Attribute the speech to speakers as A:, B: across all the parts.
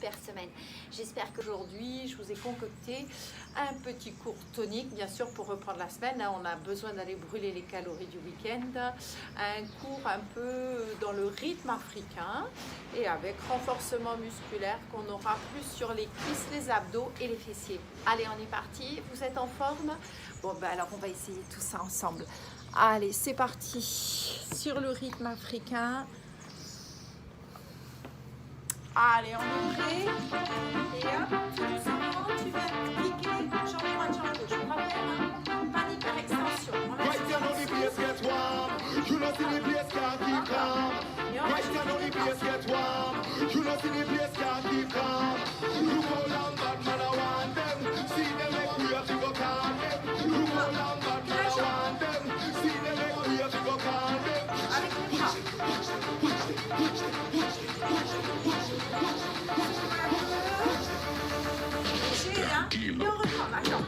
A: super semaine. J'espère qu'aujourd'hui, je vous ai concocté un petit cours tonique, bien sûr, pour reprendre la semaine. On a besoin d'aller brûler les calories du week-end. Un cours un peu dans le rythme africain et avec renforcement musculaire qu'on aura plus sur les cuisses, les abdos et les fessiers. Allez, on est parti. Vous êtes en forme? Bon, ben alors on va essayer tout ça ensemble. Allez, c'est parti. Sur le rythme africain. Allez, on est prêt. Et hop, tout doucement, tu vas cliquer jambe droite, jambe gauche. On rappelle, hein, pas d'hyperextension. On laisse et on avec les bras. Léger, hein? Et on reprend, d'accord.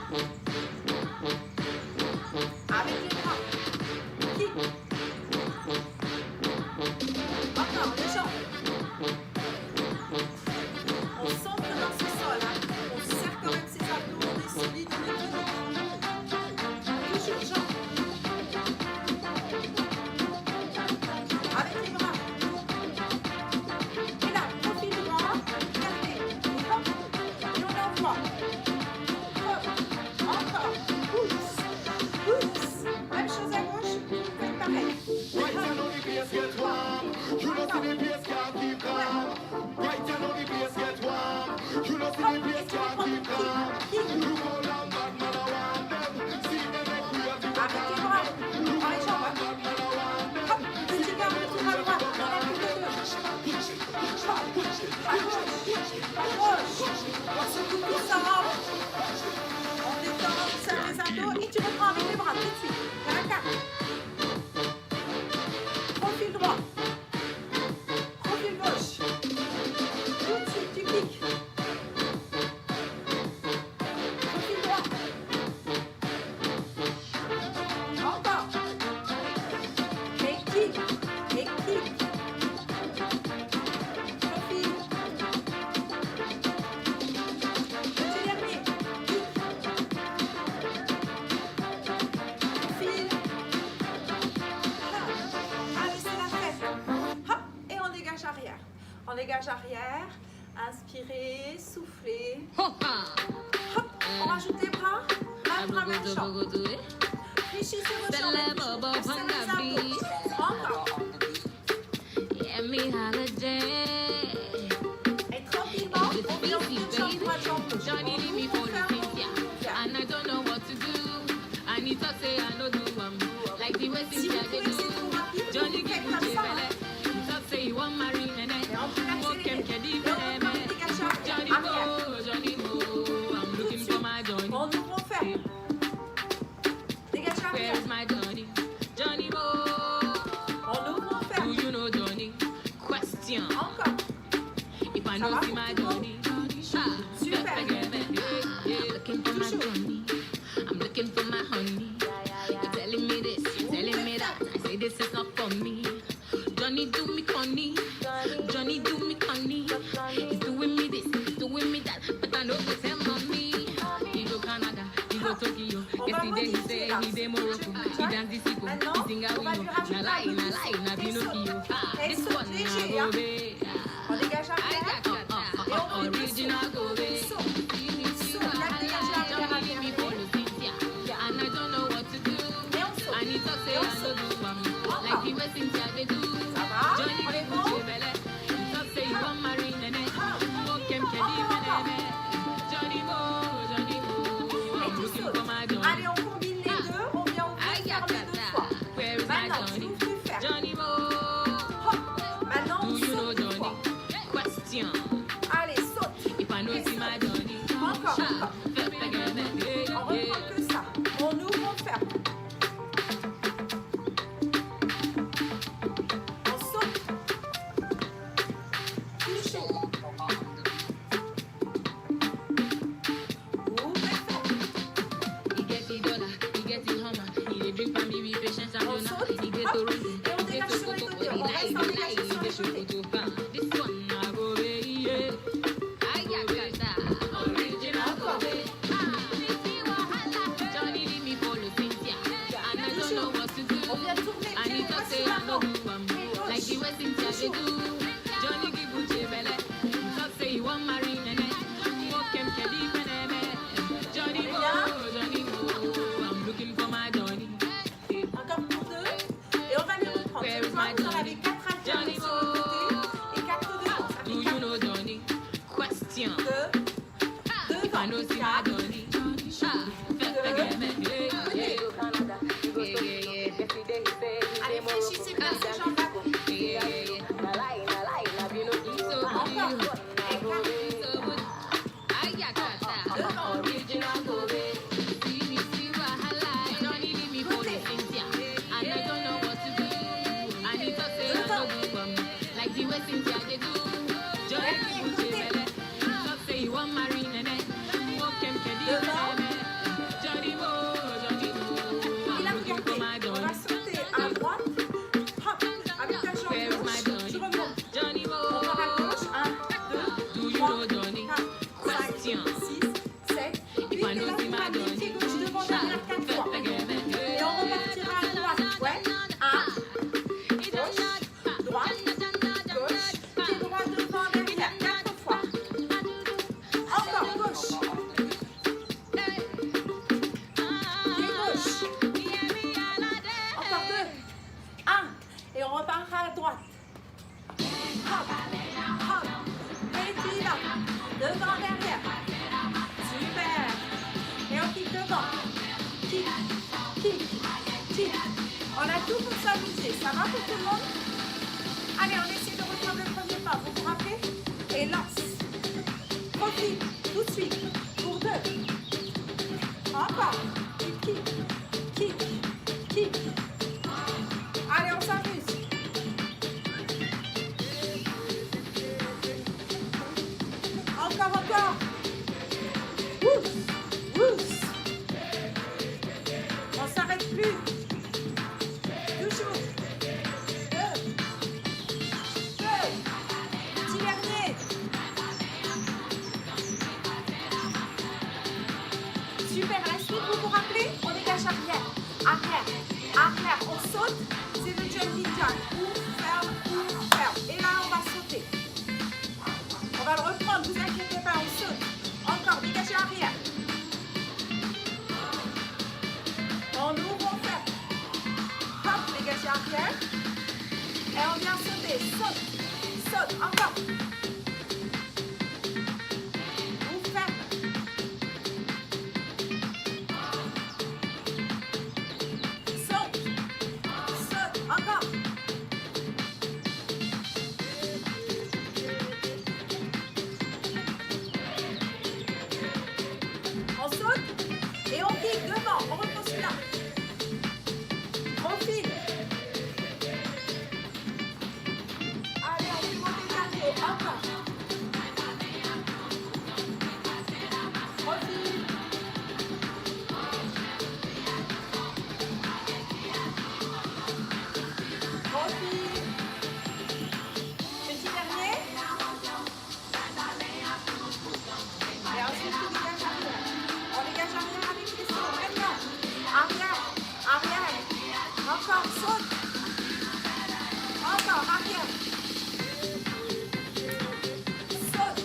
A: Avec les bras. Kick. Encore, les jambes. On centre dans ce sol, hein. On serre quand même ses abdos, on est solide, on est tenant. Toujours jambes. Avec les bras. Et là, profil droit, regardez. Et hop, et on envoie. Hop, encore. Pousse, pousse. Même chose à gauche, vous faites pareil. Et tu reprends avec les bras tout de suite. Il y en a 4. Profil droit. Profil gauche. Tout de suite, tu cliques. Profil droit. Encore. Et clique. Et clique. Profil. Petit dernier. Arrière. On dégage arrière. Inspirez, soufflez. Hop, on rajoute les bras. Même bras, même jambe. Fléchissez vos jambes. Encore. Et tranquillement, on vient de jambe droite, jambe gauche. Si vous trouvez que c'est trop rapide, vous faites comme ça. On ouvre, on ferme. Dégage arrière. On ouvre, on ferme. Encore. Ça va? Super. Toujours.
B: I'm looking for my honey. You're telling me this, you're telling me that. I say this is not for me. Johnny do me conny, Johnny do me conny. He's doing me this, he's doing me that, but I know it's him on me. He go Canada, he go Tokyo. Yesterday he say he dey Morocco, he dance the Siko, he sing a Wino. Na lie, na Pinocchio. This one na Gobe.
A: On dégage arrière. Et on
B: original Gobe. And I don't know what to do. I need to say I know do like the West India they do. Johnny be Gucci belle. Don't say you want marry nene. Kem kedi nene. Johnny Mo. I'm looking for my Johnny.
A: Allez, on combine les deux. On vient ouvrir, fermer 2 fois.
B: Where is my
A: Maintenant,
B: Johnny?
A: tu ouvres, tu fermes.
B: Johnny Mo.
A: Hop. Maintenant, on
B: Do you know
A: saute 2
B: Johnny?
A: fois.
B: Question.
A: Allez, saute.
B: If I know see my Johnny.
A: Encore. On reprend que ça. On ouvre, on ferme. On saute. Tout chaud. Ouvre et ferme.
B: He get the dollar, he get the hammer. He dey drink for me with patience and
A: On
B: donor.
A: saute.
B: He get
A: Hop.
B: to run.
A: Et on dégage sur les côtés. On reste en dégagé sur les côtés.
B: This one I go away, yeah. I know see my Johnny.
A: Allez, fléchissez bien ces jambes-là. On a tout pour s'amuser. Ça va pour tout le monde? Allez, on essaie de reprendre le premier pas. Vous vous rappelez? Et lance. Profite. Tout de suite. Pour 2. Encore. Kick. Allez, on s'amuse. Encore. Ouf. On s'arrête plus. Toujours. 2. Petit dernier. Super, la suite, vous vous rappelez? On dégage arrière. On saute. C'est le jumping jack. Ferme. Et là, on va sauter. On va le reprendre, vous inquiétez pas, on saute. Encore, dégagez arrière. On ouvre, on ferme. Hop, dégagez arrière. Et on vient sauter. Saute. Encore. Ouvre, ferme. Saute. Encore. On saute et on pique devant. On repose celui-là. On file. Allez, on fait monter dernier. Encore. Refile. Petit dernier. Et ensuite, on dégage arrière. On dégage arrière avec les sauts. Maintenant. Arrière. Encore, saute. Encore, arrière. Saute.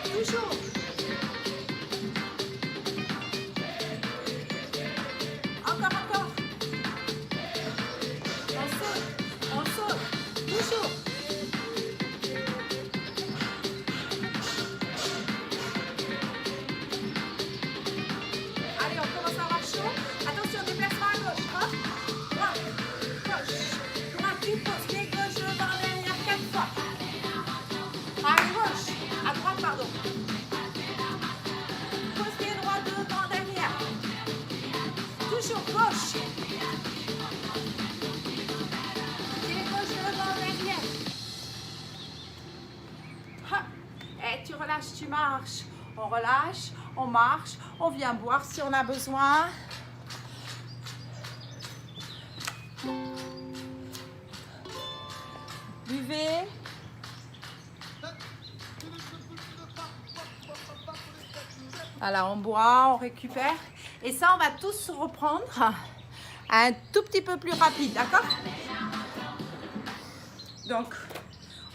A: Toujours. Encore. On saute. Toujours. Allez, on commence à avoir chaud. Attention, déplacement à gauche. Hop. Droite. Gauche. Droite, tu poses. Pied gauche devant, derrière, 4 fois. À gauche. À droite, pardon. Pose pied droit devant, derrière. Toujours gauche. Pied gauche devant, derrière. Hop. Et tu relâches, tu marches. On relâche, on marche, on vient boire si on a besoin. Buvez. Voilà, on boit, on récupère. Et ça, on va tous reprendre un tout petit peu plus rapide, d'accord? Donc,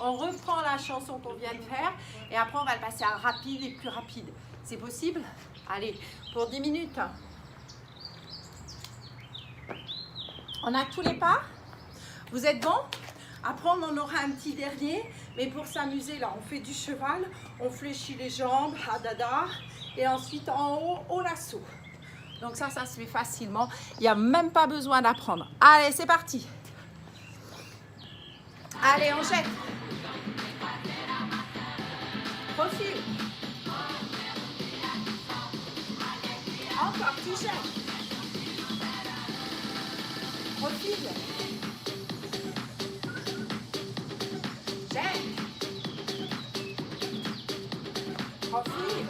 A: on reprend la chanson qu'on vient de faire et après, on va le passer à rapide et plus rapide. C'est possible? Allez, pour 10 minutes. On a tous les pas? Vous êtes bons? Après, on en aura un petit dernier. Mais pour s'amuser, là, on fait du cheval, on fléchit les jambes, hadada, et ensuite en haut, au lasso. Donc ça se fait facilement. Il n'y a même pas besoin d'apprendre. Allez, c'est parti. Allez, on jette. Profil. Encore, tu jettes. Profil. Jette. Profil.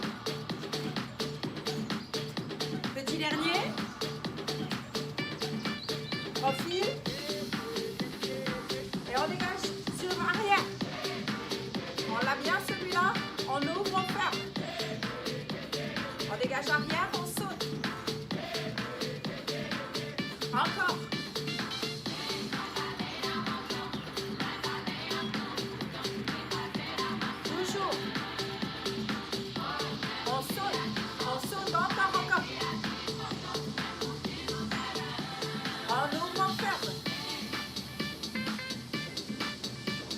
A: Petit dernier. Profil. Et on dégage sur arrière. On l'a bien celui-là. On ouvre, on ferme. On dégage arrière, on saute. Encore. Toujours. On saute, encore. On ouvre, on ferme.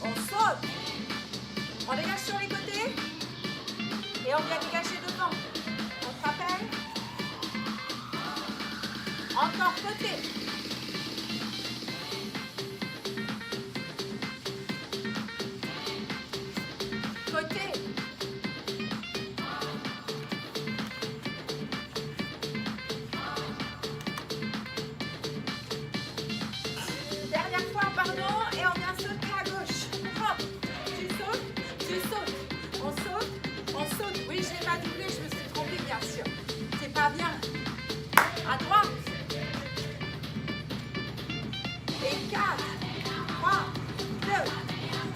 A: On saute. On dégage sur les côtés. Et on vient dégager devant. On se rappelle. Encore côté. Côté. Dernière fois, pardon, et on vient sauter à gauche. Hop, tu sautes. On saute. Oui, je n'ai pas doublé, je me suis trompée, bien sûr. C'est pas bien. À droite. Et 4, 3, 2,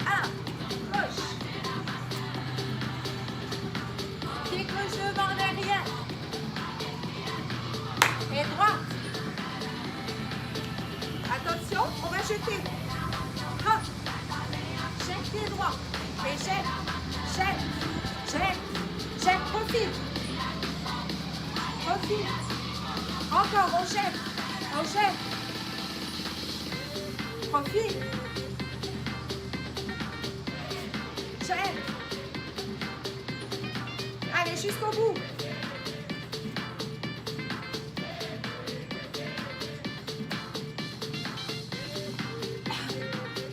A: 1, gauche. Pied gauche devant, derrière. Et droite. Attention, on va jeter. Hop. Jette pied droit. Et jette. Profil. Encore, on jette. Profil. Jette. Allez, jusqu'au bout.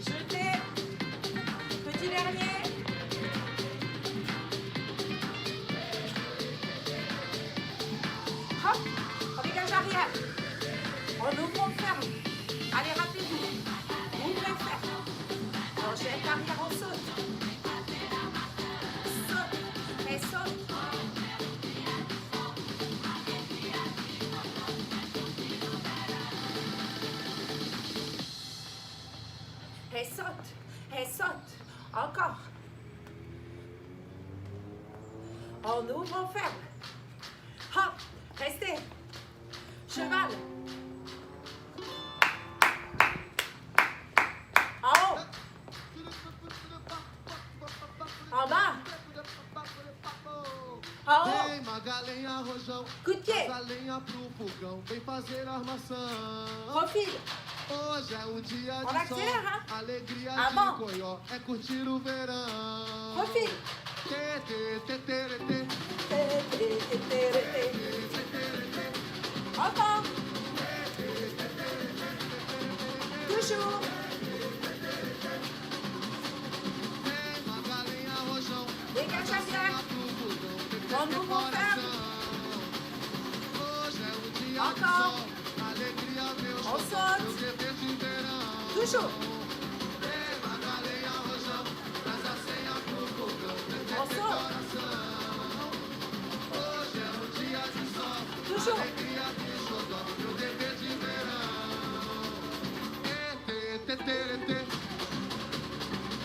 A: Jetez. Petit dernier. Hop, on dégage arrière. On ouvre, on ferme. Allez, rappelez-vous. Ouvrez, ferme. On jette arrière, on saute. Saute. Et saute. Et saute. Encore. On ouvre, on ferme. Hop, restez. Cheval. En haut. En bas. En haut.
C: Queima, galinha, rojão,
A: Coup de pied.
C: traz a lenha pro fogão, vem fazer armação.
A: Profil.
C: Hoje é um dia
A: On
C: de
A: accélère, hein?
C: sol, alegria
A: Avant.
C: de Goió, é curtir o verão.
A: Profil.
C: Tê, tê, tê, tê, tê.
A: Encore. Toujours.
C: Queima, galinha, rojão,
A: Dégage
C: traz a
A: arrière.
C: lenha pro fogão, vem
A: On
C: fazer
A: ouvre, on ferme.
C: coração. Hoje é um dia de
A: Encore.
C: sol, alegria, meu
A: On
C: xodó,
A: saute.
C: meu dever de verão.
A: Toujours.
C: Queima, galinha, rojão, traz a senha pro fogão, vem
A: On
C: fazer
A: saute.
C: coração. Hoje é um dia de sol,
A: Toujours.
C: alegria de xodó, meu dever de verão. Tê, tê, tê, tê, tê.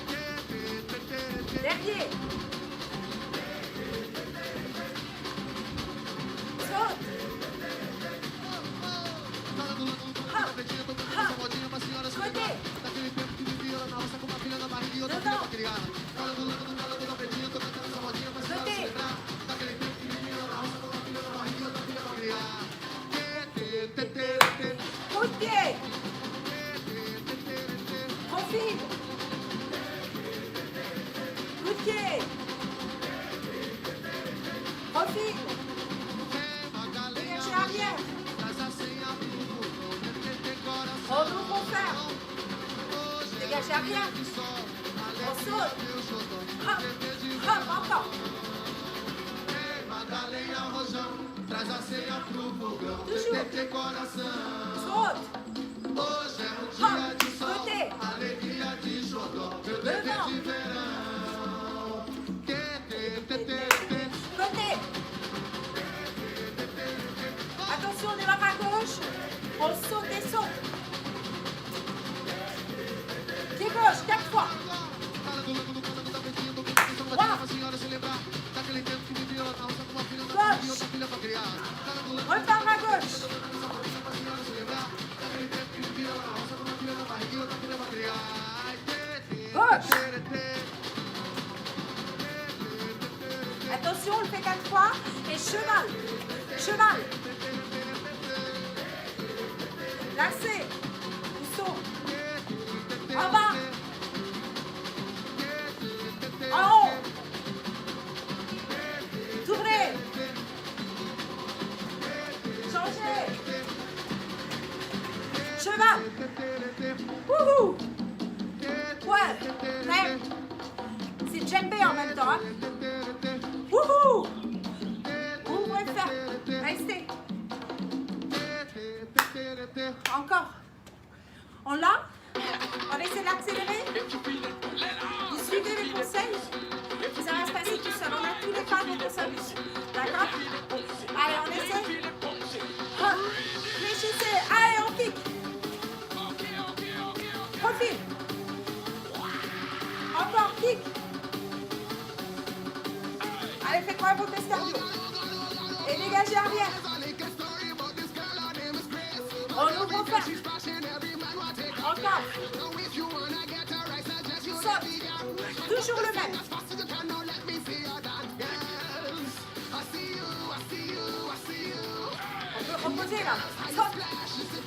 C: Tê, tê, tê, tê, tê.
A: Dernier. Saute.
C: Fala do lado do tapetinho, tocando essa modinha pra senhora se
A: Côté.
C: lembrar. Daquele tempo que vivia lá na roça com uma filha na barriga e outra
A: Dedão.
C: filha pra criar. Fala do tapetinho, tocando essa modinha pra senhora se
A: Côté.
C: lembrar. Daquele tempo que vivia lá na roça com uma filha na barriga e outra filha pra criar.
D: Profil. Dégagez arrière. On ouvre, on ferme. Dégagez arrière. On saute. Hop, hop, encore. Toujours. Saute. Hop, côté. Devant. Côté. Attention, on démarre à gauche. On saute et saute. Pied gauche, 4 fois. 3. Gauche. Repars à gauche. Gauche. Attention, on le fait 4 fois. Et cheval. Cheval. Lacé. Saut. En bas. En haut. Tournez. Changez. Cheval. Wouhou. Ouais. Même. C'est djembé en même temps. Hein. Wouhou. Vous pouvez le faire. Restez. Encore. On l'a. On va essayer d'accélérer. Vous suivez les conseils. Ça va se passer tout seul. On a tous les pas de solution. D'accord? Allez, on essaie. Réfléchissez. Allez, on pique. Profil. Encore, pique. Allez, faites-moi un beau test cardio. Et dégagez arrière. On ouvre, on ferme. Encore. Saute. Toujours le même. On peut reposer là. Saute.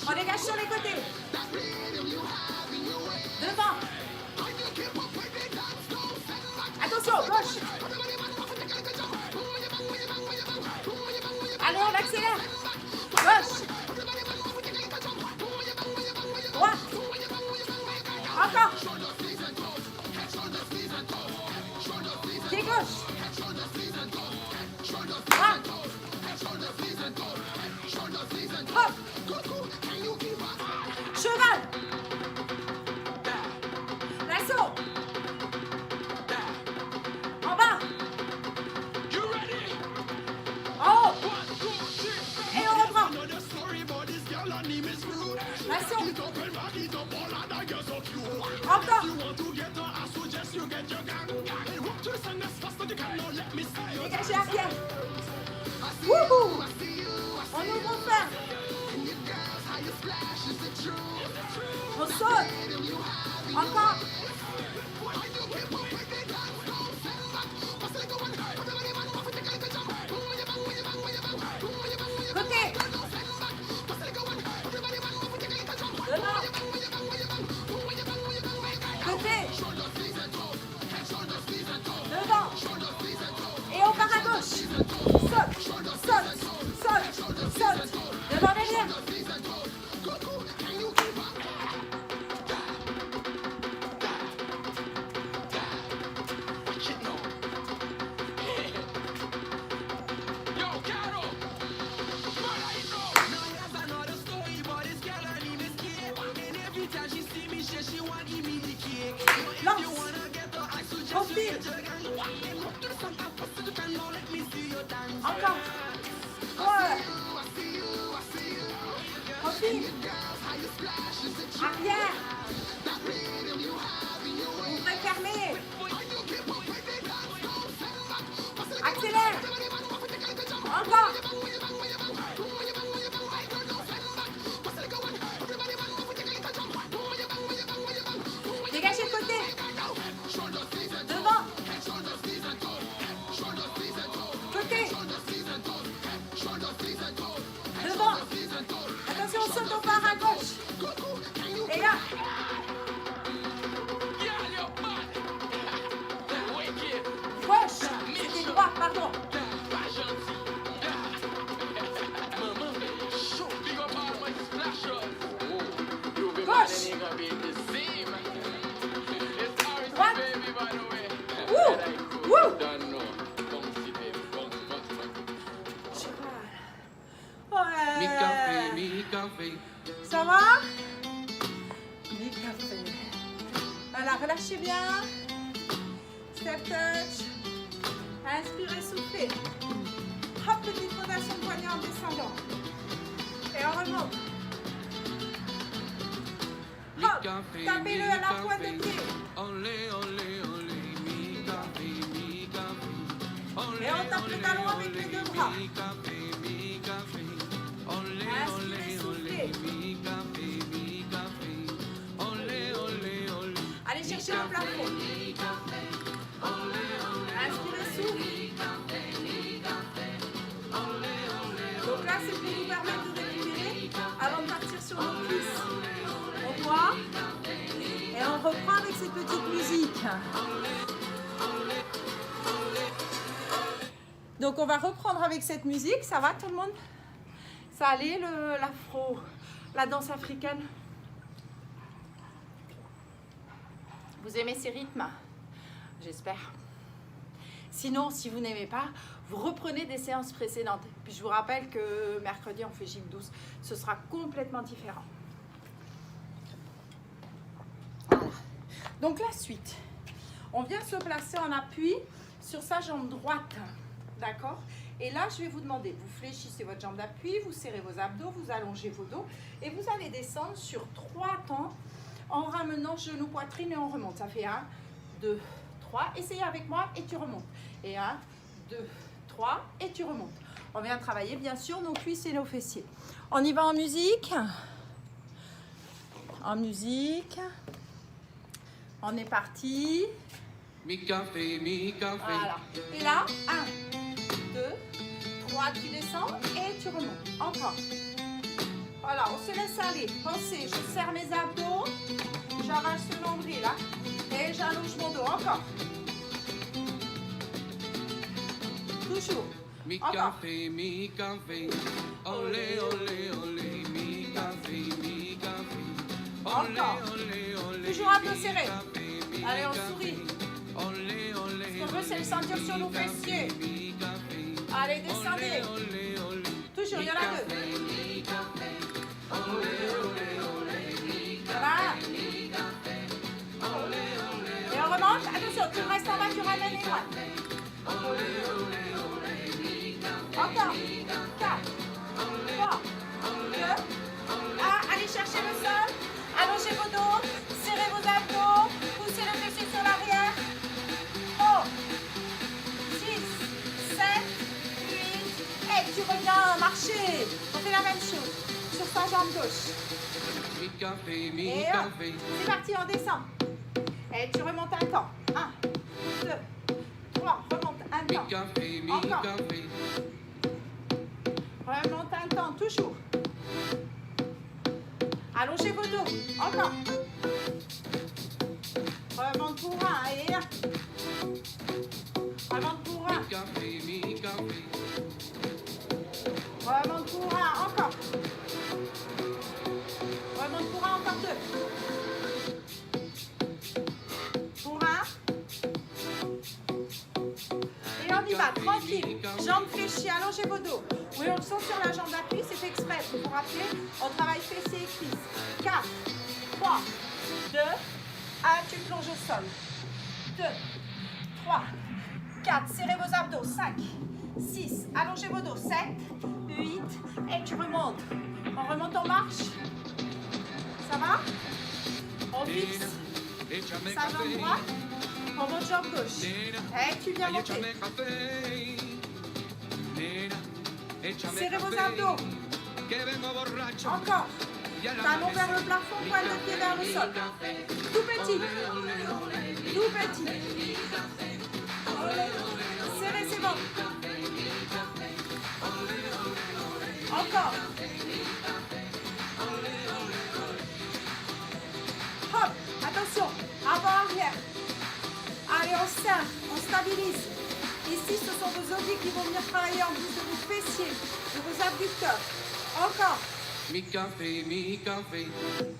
D: On dégage sur les côtés. Devant. Attention, gauche. Allez, on accélère. Gauche. Droite. Encore. Pied gauche. Droite. Hop. Cheval. Lasso. En bas. En haut. Et on reprend. Lasso. Encore. Dégagez arrière. Wouhou. On ouvre, on ferme. On saute. Encore. Côté. Devant. Côté. Devant. Et on part à gauche. Saute, saute, saute, saute. Devant, derrière. Lance. Profil. Encore. Ouais. Profil. Arrière. Ouvrez, fermez. Accélère. Encore. Dégagez de côté. Devant. Côté. Devant. Attention, on saute, on part à gauche. Et là. Gauche. C'était droit, pardon. Ça va? Mi-café. Voilà, relâchez bien. Step touch. Inspirez, soufflez. Hop, petite rotation de poignet en descendant. Et on remonte. Hop, tapez-le à la pointe de pied. Et on tape le talon avec les deux bras. Inspirez, soufflez. Allez chercher le plafond. Inspirez, souffle. Donc là, c'est pour nous permettre de récupérer avant de partir sur nos cuisses. On voit et on reprend avec cette petite musique. Donc on va reprendre avec cette musique. Ça va tout le monde? Ça allait l'afro, la danse africaine? Vous aimez ces rythmes? J'espère. Sinon, si vous n'aimez pas, vous reprenez des séances précédentes. Puis je vous rappelle que mercredi, on fait gym douce. Ce sera complètement différent. Voilà. Donc la suite. On vient se placer en appui sur sa jambe droite. D'accord? Et là, je vais vous demander, vous fléchissez votre jambe d'appui, vous serrez vos abdos, vous allongez vos dos et vous allez descendre sur 3 temps en ramenant genou, poitrine et on remonte. Ça fait 1, 2, 3. Essayez avec moi et tu remontes. Et 1, 2, 3 et tu remontes. On vient travailler bien sûr nos cuisses et nos fessiers. On y va en musique. En musique. On est parti. Voilà. Et là, 1, 2, 3, tu descends et tu remontes. Encore. Voilà, on se laisse aller. Pensez, je serre mes abdos, j'arrache ce nombril là et j'allonge mon dos. Encore. Toujours. Encore. Encore. Toujours abdos serrés. Allez, on sourit. Ce qu'on veut, c'est le sentir sur nos fessiers. Allez, descendez. Toujours, il y en a 2. Voilà. Et on remonte. Attention, tu restes en bas, tu ramènes les doigts. Encore. 4, 3, 2, 1. Allez chercher le sol. Allongez vos dos. Serrez vos abdos. Poussez le fessier sur l'arrière. 6, 7, 8. Et tu reviens marcher. On fait la même chose sur sa jambe gauche. Et hop, c'est parti, on descend. Et tu remontes un temps. 1, 2, 3, remonte un temps. Encore. Remonte un temps, toujours. Allongez vos dos. Encore. Remonte pour 1 et 1. Remonte pour 1. Remonte pour 1, encore. Remonte pour 1, encore 2. Pour 1. Et on y va, tranquille. Jambes fléchies, allongez vos dos. Oui, on le sent sur la jambe d'appui, c'est fait exprès. Pour vous rappeler, on travaille fessiers et cuisses. 4, 3, 2, 1, tu plonges au sol. 2, 3, 4, serrez vos abdos. 5, 6, allongez vos dos. 7, 8, et tu remontes. On remonte en marche. Ça va? On fixe sa jambe droite en votre jambe gauche. Et tu viens monter. Serrez vos abdos. Encore. Talon vers le plafond, pointe de pied vers le sol. Tout petit. Tout petit. Serrez ses ventres. Encore. Hop, attention. Avant, arrière. Allez, on serre, on stabilise. Ici, ce sont vos obliques qui vont venir travailler en plus de vos fessiers, de vos abducteurs. Encore.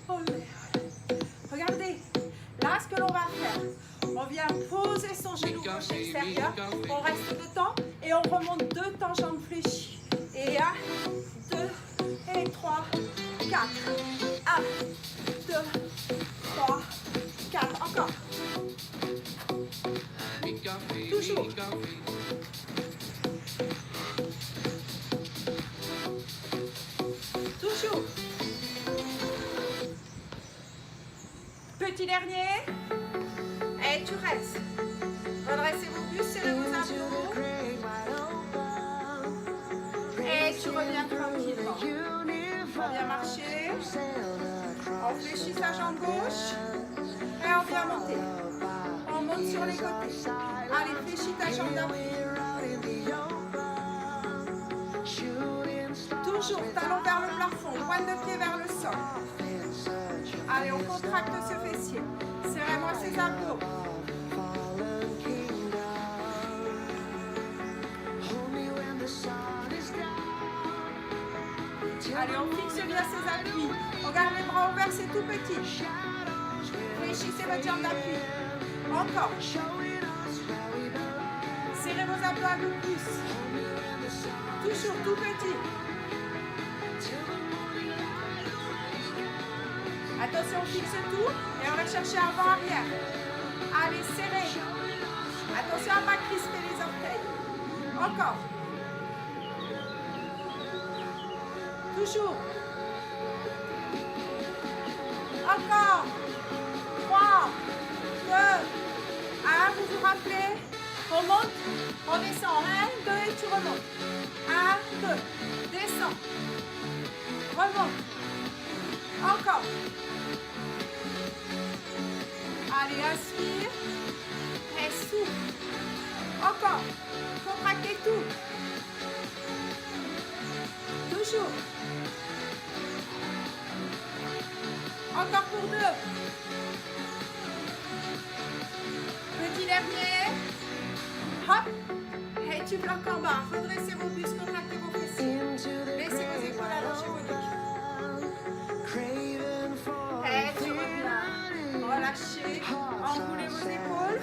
D: Olé. Regardez, là, ce que l'on va faire, on vient poser son genou gauche extérieur, on reste 2 temps et on remonte 2 temps jambes fléchies. Et 1, 2, et 3, dernier. Et tu restes. Redressez vos bustes, serrez vos abdos. Et tu reviens tranquillement. On vient marcher. On fléchit sa jambe gauche. Et on vient monter. On monte sur les côtés. Allez, fléchis ta jambe d'appui. Toujours talon vers le plafond, pointe de pied vers le sol. Allez, on contracte ce fessier. Serrez-moi ses abdos. Allez, on fixe bien ses appuis. On garde les bras ouverts, c'est tout petit. Fléchissez votre jambe d'appui. Encore. Serrez vos abdos un peu plus. Toujours tout petit. Attention, on fixe tout et on va chercher avant-arrière. Allez, serrez. Attention à ne pas crisper les orteils. Encore. Toujours. Encore. 3, 2, 1. Vous vous rappelez? On monte, on descend. 1, 2 et tu remontes. 1, 2. Descends. Remonte. Encore. Allez, inspire. Et souffle. Encore. Contractez tout. Toujours. Encore pour 2. Petit dernier. Hop. Et tu bloques en bas. Redressez vos bustes, contractez vos fessiers. Laissez vos épaules allongées vos nuques. Et tu reviens. Relâchez. Enroulez vos épaules.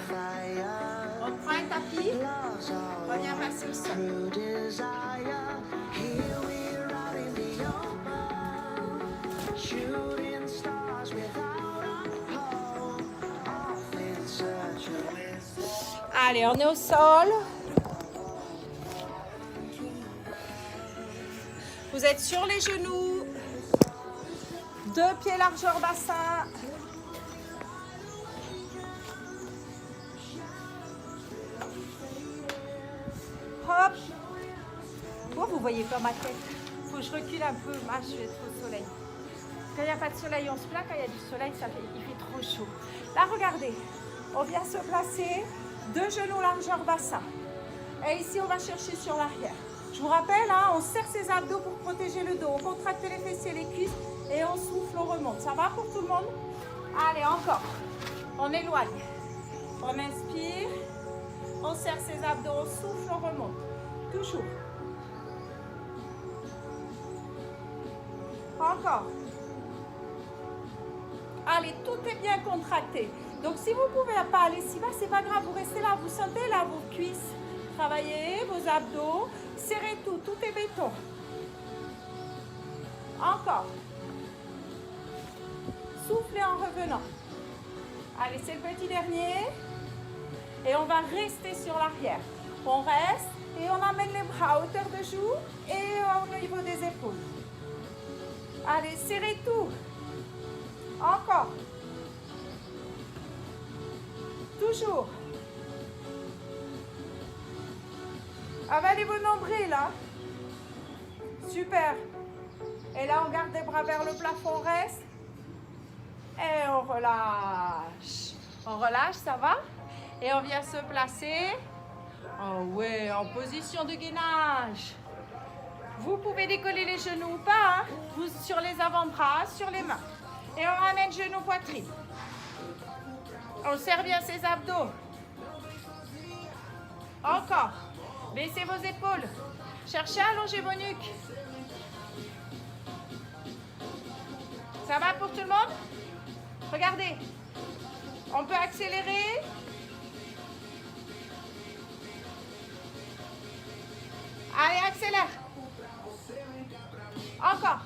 D: On prend un tapis. Reviens passer au sol. Allez, on est au sol. Vous êtes sur les genoux. 2 pieds largeur bassin. Hop. Oh, vous voyez pas ma tête. Faut que je recule un peu. Ah, je vais être au soleil. Quand il n'y a pas de soleil, on se plaint. Quand il y a du soleil, il fait trop chaud. Là, regardez. On vient se placer. 2 genoux largeur bassin. Et ici, on va chercher sur l'arrière. Je vous rappelle, hein, on serre ses abdos pour protéger le dos. On contracte les fessiers, les cuisses et on souffle, on remonte. Ça va pour tout le monde? Allez, encore. On éloigne. On inspire. On serre ses abdos, on souffle, on remonte. Toujours. Encore. Allez, tout est bien contracté. Donc, si vous ne pouvez pas aller si bas, c'est pas grave. Vous restez là, vous sentez là vos cuisses. Travaillez vos abdos. Serrez tout, tout est béton. Encore. Soufflez en revenant. Allez, c'est le petit dernier. Et on va rester sur l'arrière. On reste et on amène les bras à hauteur de joue et au niveau des épaules. Allez, serrez tout. Encore. Toujours. Avalez vos nombrils, là. Super. Et là, on garde les bras vers le plafond, on reste. Et on relâche. On relâche, ça va? Et on vient se placer. Oh ouais, en position de gainage. Vous pouvez décoller les genoux ou pas, hein? Vous sur les avant-bras, sur les mains. Et on ramène genoux, poitrine. On serre bien ses abdos. Encore. Baissez vos épaules. Cherchez à allonger vos nuques. Ça va pour tout le monde? Regardez. On peut accélérer. Allez, accélère. Encore.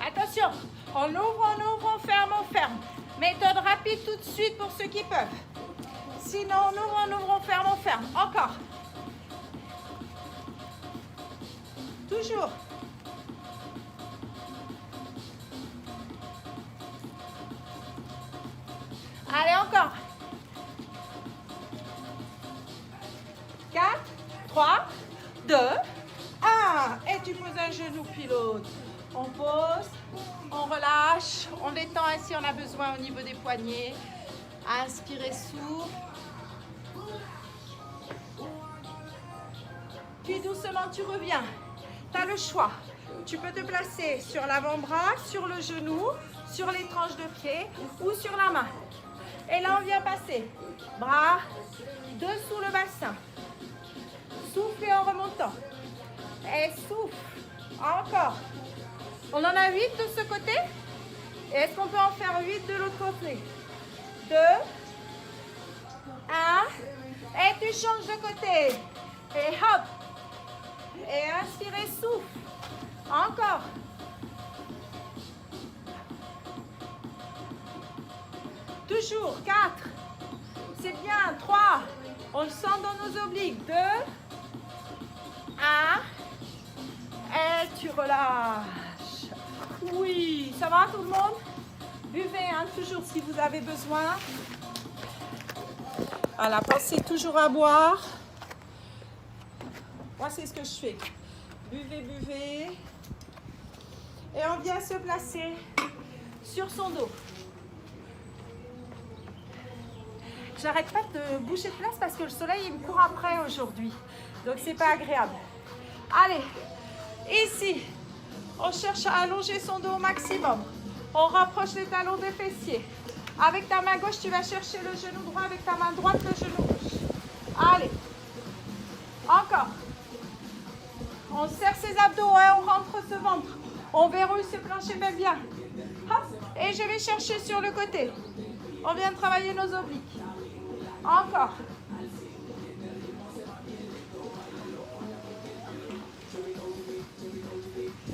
D: Attention. On ouvre, on ferme. Méthode rapide tout de suite pour ceux qui peuvent. Sinon, on ouvre, on ferme. Encore. Toujours. Allez, encore. 4, 3, 2, 1. Et tu poses un genou puis l'autre. On pose, on relâche, on détend ainsi, on a besoin au niveau des poignets. Inspirez, souffle. Puis doucement, tu reviens. Tu as le choix. Tu peux te placer sur l'avant-bras, sur le genou, sur les tranches de pied ou sur la main. Et là, on vient passer. Bras dessous le bassin. Soufflez en remontant. Et souffle. Encore. On en a 8 de ce côté. Et est-ce qu'on peut en faire 8 de l'autre côté? 2, 1. Et tu changes de côté. Et hop. Et inspirez, souffle. Encore. Toujours. 4. C'est bien. 3. On le sent dans nos obliques. 2, 1. Et tu relâches. Oui. Ça va tout le monde? Buvez toujours si vous avez besoin. Voilà, pensez toujours à boire. Moi, c'est ce que je fais. Buvez, buvez. Et on vient se placer sur son dos. J'arrête pas de bouger de place parce que le soleil il me court après aujourd'hui. Donc, c'est pas agréable. Allez, ici, on cherche à allonger son dos au maximum. On rapproche les talons des fessiers. Avec ta main gauche, tu vas chercher le genou droit. Avec ta main droite, le genou gauche. Allez. Encore. On serre ses abdos, hein, on rentre ce ventre. On verrouille ce plancher pelvien. Hop. Et je vais chercher sur le côté. On vient de travailler nos obliques. Encore.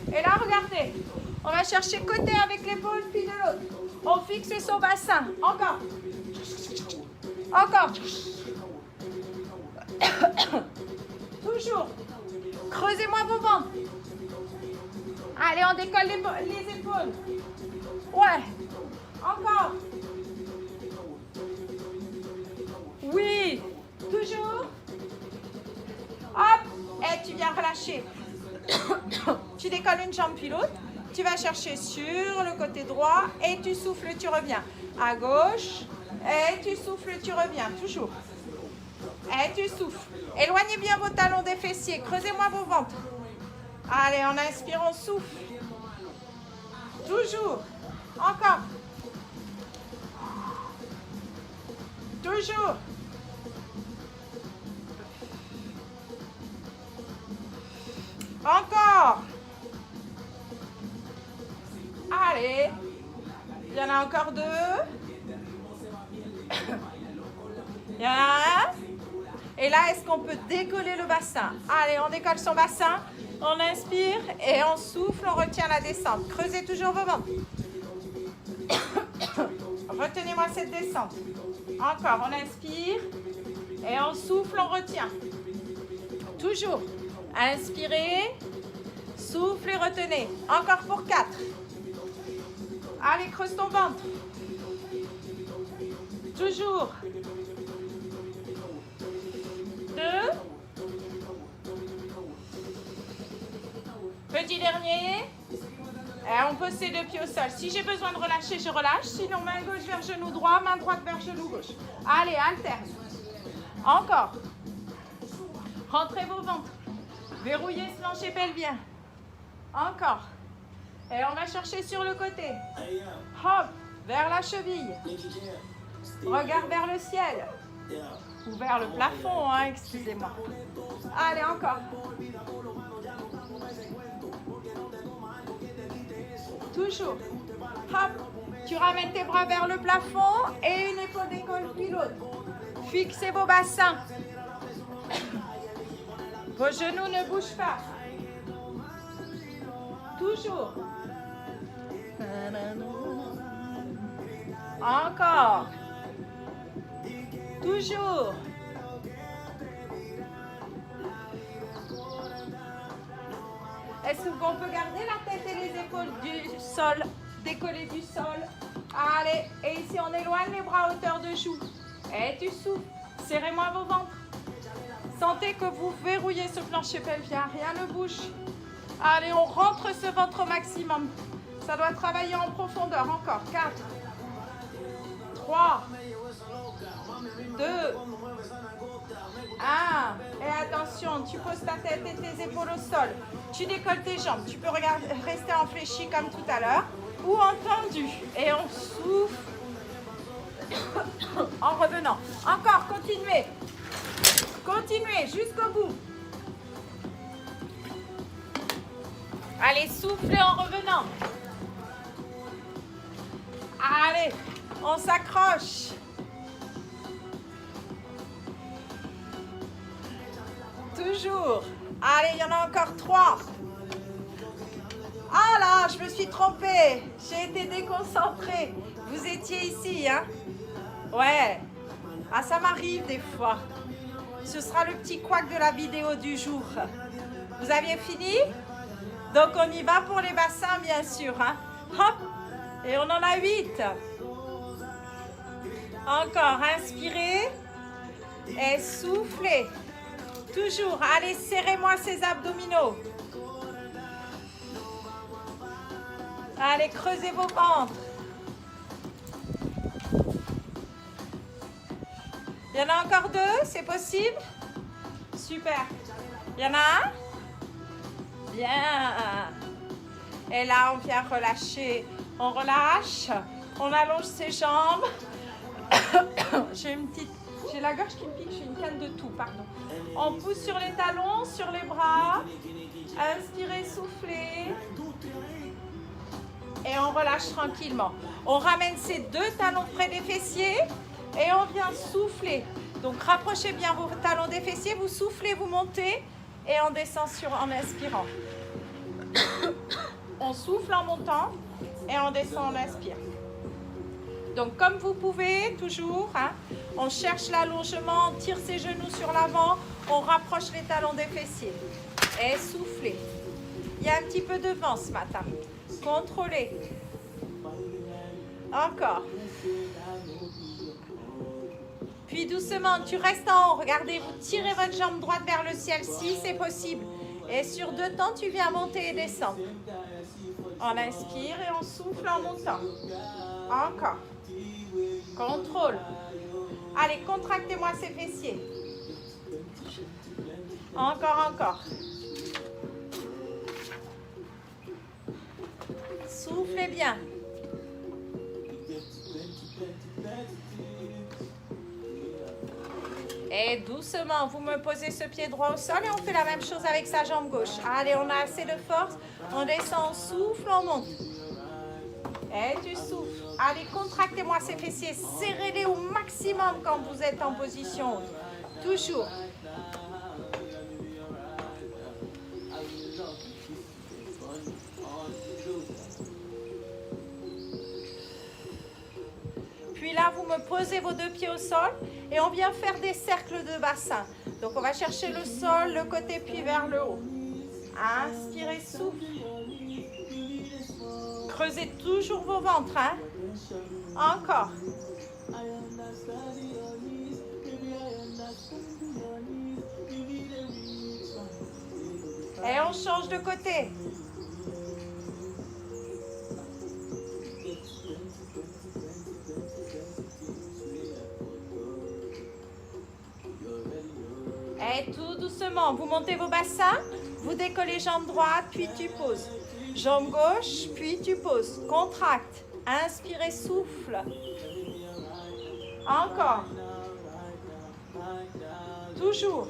D: Et là, regardez. On va chercher côté avec l'épaule, puis de l'autre. On fixe son bassin. Encore. Encore. Toujours. Creusez-moi vos ventres. Allez, on décolle les épaules. Ouais. Encore. Oui. Toujours. Hop. Et tu viens relâcher. Tu décolles une jambe puis l'autre. Tu vas chercher sur le côté droit et tu souffles, tu reviens. À gauche. Et tu souffles, tu reviens. Toujours. Et tu souffles. Éloignez bien vos talons des fessiers. Creusez-moi vos ventres. Allez, on inspire, on souffle. Toujours. Encore. Toujours. Encore. Allez. Il y en a encore 2. Il y en a un. Et là, est-ce qu'on peut décoller le bassin? Allez, on décolle son bassin. On inspire et on souffle, on retient la descente. Creusez toujours vos ventres. Retenez-moi cette descente. Encore, on inspire et on souffle, on retient. Toujours. Inspirez, souffle et retenez. Encore pour 4. Allez, creuse ton ventre. Toujours. 2. Petit dernier. Et on pose ses 2 pieds au sol. Si j'ai besoin de relâcher, je relâche. Sinon, main gauche vers genou droit, main droite vers genou gauche. Allez, alterne. Encore. Rentrez vos ventres. Verrouillez ce plancher pelvien. Encore. Et on va chercher sur le côté. Hop, vers la cheville. Regard vers le ciel. Ou vers le plafond, hein, excusez-moi. Allez, encore. Toujours. Hop, tu ramènes tes bras vers le plafond et une épaule décolle puis l'autre. Fixez vos bassins. Vos genoux ne bougent pas. Toujours. Encore. Toujours. Est-ce qu'on peut garder la tête et les épaules du sol, décollées du sol? Allez, et ici on éloigne les bras à hauteur de joue. Et tu souffles. Serrez-moi vos ventres. Sentez que vous verrouillez ce plancher pelvien. Rien ne bouge. Allez, on rentre ce ventre au maximum. Ça doit travailler en profondeur. Encore. 4, 3, 2, 1. Et attention, tu poses ta tête et tes épaules au sol. Tu décolles tes jambes. Tu peux rester en fléchi comme tout à l'heure ou en tendu. Et on souffle en revenant. Encore, continuez. Continuez jusqu'au bout. Allez, soufflez en revenant. Allez, on s'accroche. Toujours. Allez, il y en a encore 3. Ah là, je me suis trompée. J'ai été déconcentrée. Vous étiez ici, hein? Ouais. Ah, ça m'arrive des fois. Ce sera le petit couac de la vidéo du jour. Vous aviez fini? Donc, on y va pour les bassins, bien sûr, hein? Hop. Et on en a 8. Encore, inspirez. Et soufflez. Toujours. Allez, serrez-moi ces abdominaux. Allez, creusez vos ventres. Il y en a encore 2, c'est possible? Super. Il y en a un? Bien. Et là, on vient relâcher. On relâche. On allonge ses jambes. J'ai la gorge qui me pique, j'ai une canne de tout, pardon. On pousse sur les talons, sur les bras. Inspirez, soufflez. Et on relâche tranquillement. On ramène ces 2 talons près des fessiers et on vient souffler. Donc rapprochez bien vos talons des fessiers, vous soufflez, vous montez et on descend en inspirant. On souffle en montant et on descend, on inspire. Donc comme vous pouvez, toujours, hein, on cherche l'allongement, on tire ses genoux sur l'avant, on rapproche les talons des fessiers. Et soufflez. Il y a un petit peu de vent ce matin. Contrôlez. Encore. Puis doucement, tu restes en haut. Regardez, vous tirez votre jambe droite vers le ciel si c'est possible. Et sur 2 temps, tu viens monter et descendre. On inspire et on souffle en montant. Encore. Contrôle. Allez, contractez-moi ces fessiers. Encore, encore. Soufflez bien. Et doucement, vous me posez ce pied droit au sol et on fait la même chose avec sa jambe gauche. Allez, on a assez de force. On descend, on souffle, on monte. Et tu souffles. Allez, contractez-moi ces fessiers. Serrez-les au maximum quand vous êtes en position haute. Toujours. Puis là, vous me posez vos 2 pieds au sol et on vient faire des cercles de bassin. Donc, on va chercher le sol, le côté, puis vers le haut. Inspirez, souffle. Creusez toujours vos ventres. Hein? Encore. Et on change de côté. Et tout doucement, vous montez vos bassins, vous décollez jambe droite, puis tu poses. Jambe gauche, puis tu poses. Contracte. Inspirez, souffle. Encore. Toujours.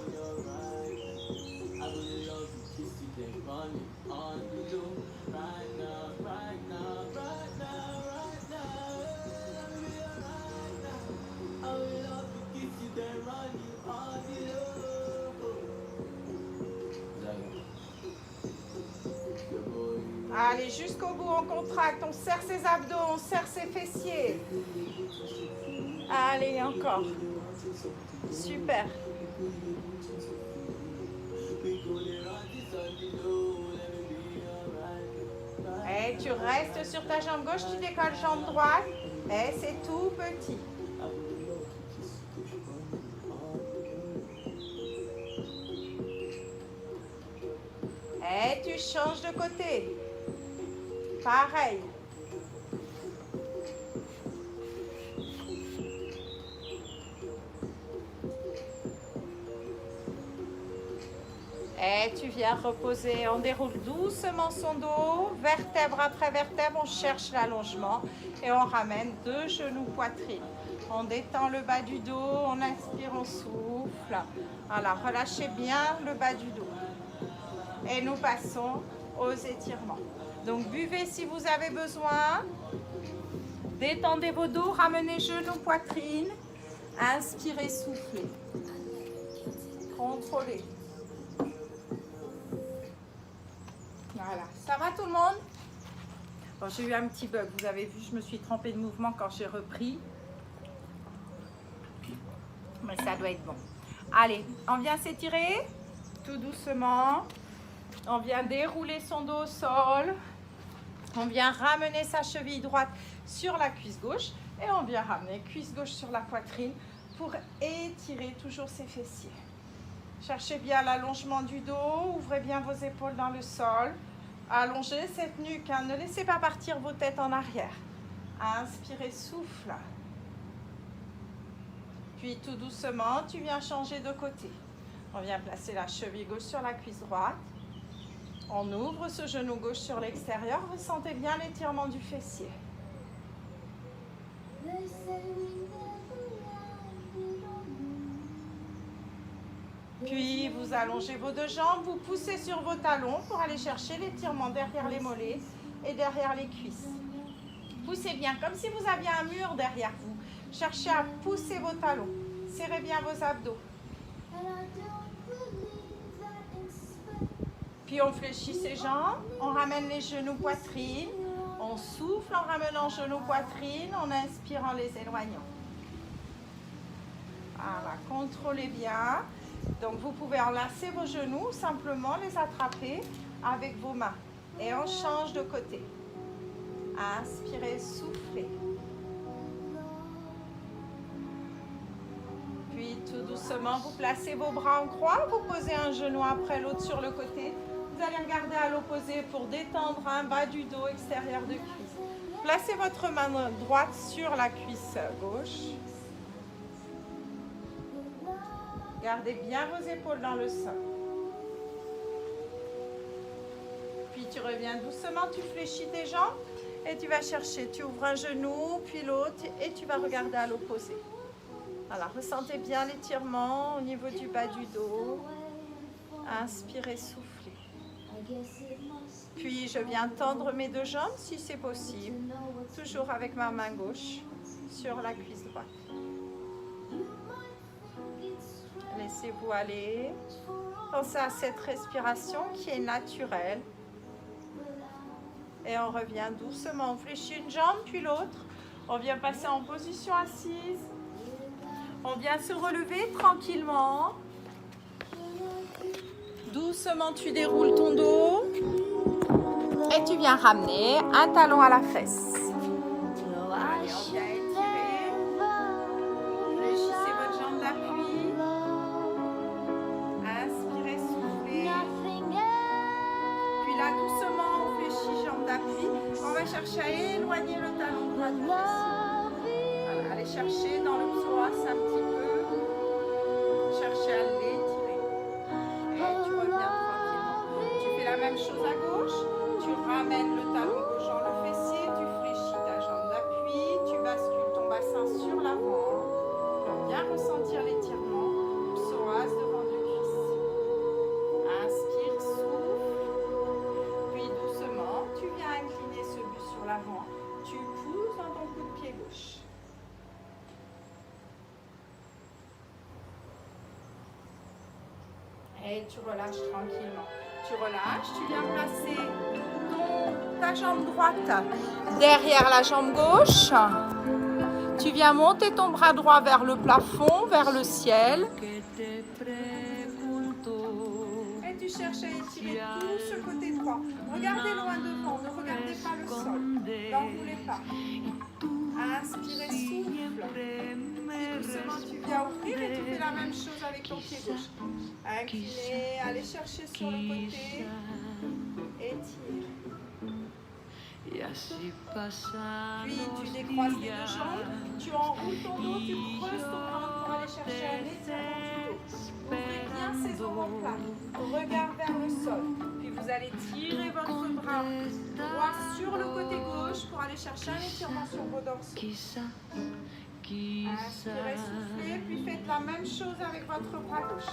D: Allez, jusqu'au bout, on contracte, on serre ses abdos, on serre ses fessiers. Allez, encore. Super. Et tu restes sur ta jambe gauche, tu décolles jambe droite. Et c'est tout petit. Et tu changes de côté. Pareil. Et tu viens reposer. On déroule doucement son dos, vertèbre après vertèbre. On cherche l'allongement et on ramène 2 genoux poitrine. On détend le bas du dos, on inspire, on souffle. Voilà, relâchez bien le bas du dos. Et nous passons aux étirements. Donc buvez si vous avez besoin. Détendez vos dos, ramenez genoux, poitrine. Inspirez, soufflez. Contrôlez. Voilà, ça va tout le monde? Bon, j'ai eu un petit bug, vous avez vu, je me suis trompée de mouvement quand j'ai repris. Mais ça doit être bon. Allez, on vient s'étirer tout doucement. On vient dérouler son dos au sol. On vient ramener sa cheville droite sur la cuisse gauche. Et on vient ramener cuisse gauche sur la poitrine pour étirer toujours ses fessiers. Cherchez bien l'allongement du dos. Ouvrez bien vos épaules dans le sol. Allongez cette nuque. Hein. Ne laissez pas partir vos têtes en arrière. Inspirez, souffle. Puis tout doucement, tu viens changer de côté. On vient placer la cheville gauche sur la cuisse droite. On ouvre ce genou gauche sur l'extérieur. Ressentez bien l'étirement du fessier. Puis vous allongez vos 2 jambes, vous poussez sur vos talons pour aller chercher l'étirement derrière les mollets et derrière les cuisses. Poussez bien, comme si vous aviez un mur derrière vous. Cherchez à pousser vos talons. Serrez bien vos abdos. Puis on fléchit ses jambes, on ramène les genoux poitrine, on souffle en ramenant genoux poitrine, on inspire en les éloignant. Voilà, contrôlez bien. Donc vous pouvez enlacer vos genoux, simplement les attraper avec vos mains. Et on change de côté. Inspirez, soufflez. Puis tout doucement, vous placez vos bras en croix, vous posez un genou après l'autre sur le côté. Vous allez regarder à l'opposé pour détendre un bas du dos extérieur de cuisse. Placez votre main droite sur la cuisse gauche. Gardez bien vos épaules dans le sol. Puis tu reviens doucement, tu fléchis tes jambes et tu vas chercher. Tu ouvres un genou, puis l'autre et tu vas regarder à l'opposé. Voilà, ressentez bien l'étirement au niveau du bas du dos. Inspirez, soufflez. Puis je viens tendre mes 2 jambes si c'est possible. Toujours avec ma main gauche sur la cuisse droite. Laissez-vous aller. Pensez à cette respiration qui est naturelle. Et on revient doucement. On fléchit une jambe puis l'autre. On vient passer en position assise. On vient se relever tranquillement. Doucement, tu déroules ton dos. Et tu viens ramener un talon à la fesse. Allez, on vient étirer. Fléchissez votre jambe d'appui. Inspirez, soufflez. Puis là, doucement, on fléchit jambe d'appui. On va chercher à éloigner le talon droit du fessier. Voilà, allez chercher dans le psoas un petit peu. Cherchez à l'étirer. Et tu reviens tranquillement. Tu fais la même chose à gauche. Tu ramènes le talon gauche dans le fessier. Tu fléchis ta jambe d'appui. Tu bascules ton bassin sur l'avant. Pour bien ressentir l'étirement. Psoas devant deux cuisses. Inspire, souffle. Puis doucement, tu viens incliner ce buste sur l'avant. Tu pousses dans ton coup de pied gauche. Et tu relâches tranquillement. Tu relâches, tu viens placer ta jambe droite derrière la jambe gauche. Tu viens monter ton bras droit vers le plafond, vers le ciel. Et tu cherches à étirer tout ce côté droit. Regardez loin devant, ne regardez pas le sol. N'enroulez pas. Inspirez, souffle. Puis doucement, tu viens ouvrir et tu fais la même chose avec ton pied gauche. Incliné, allez chercher sur le côté. Étire. Puis tu décroises les deux jambes, tu enroules ton dos, tu creuses ton ventre pour aller chercher un étirement du dos. Ouvrez bien ses omoplates, regard vers le sol. Puis vous allez tirer votre bras droit sur le côté gauche pour aller chercher un étirement sur vos dorsaux. Inspirez, soufflez, puis faites la même chose avec votre bras gauche.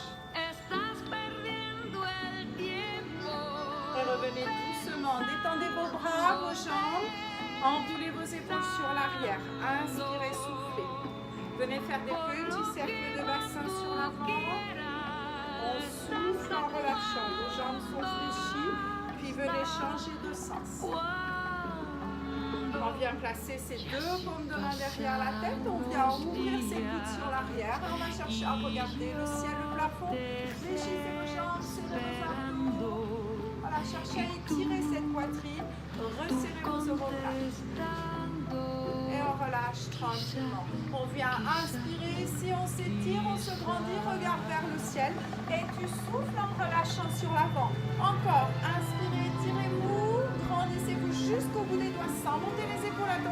D: Et revenez doucement, détendez vos bras, vos jambes, enroulez vos épaules sur l'arrière. Inspirez, soufflez. Venez faire des petits cercles de bassin sur l'avant. On souffle en relâchant, vos jambes sont fléchies, puis venez changer de sens. On vient placer ses deux paumes de main derrière la tête, on vient ouvrir ses coudes sur l'arrière et on va chercher à regarder le ciel, le plafond. Fléchissez vos jambes, serrez vos abdos. Voilà, cherchez à étirer cette poitrine, resserrez vos omoplates. Et on relâche tranquillement. On vient inspirer ici, on s'étire, on se grandit, regarde vers le ciel. Et tu souffles en relâchant sur l'avant. Encore, inspirez, étirez-vous, grandissez-vous jusqu'au bout des doigts sans monter les épaules, attention.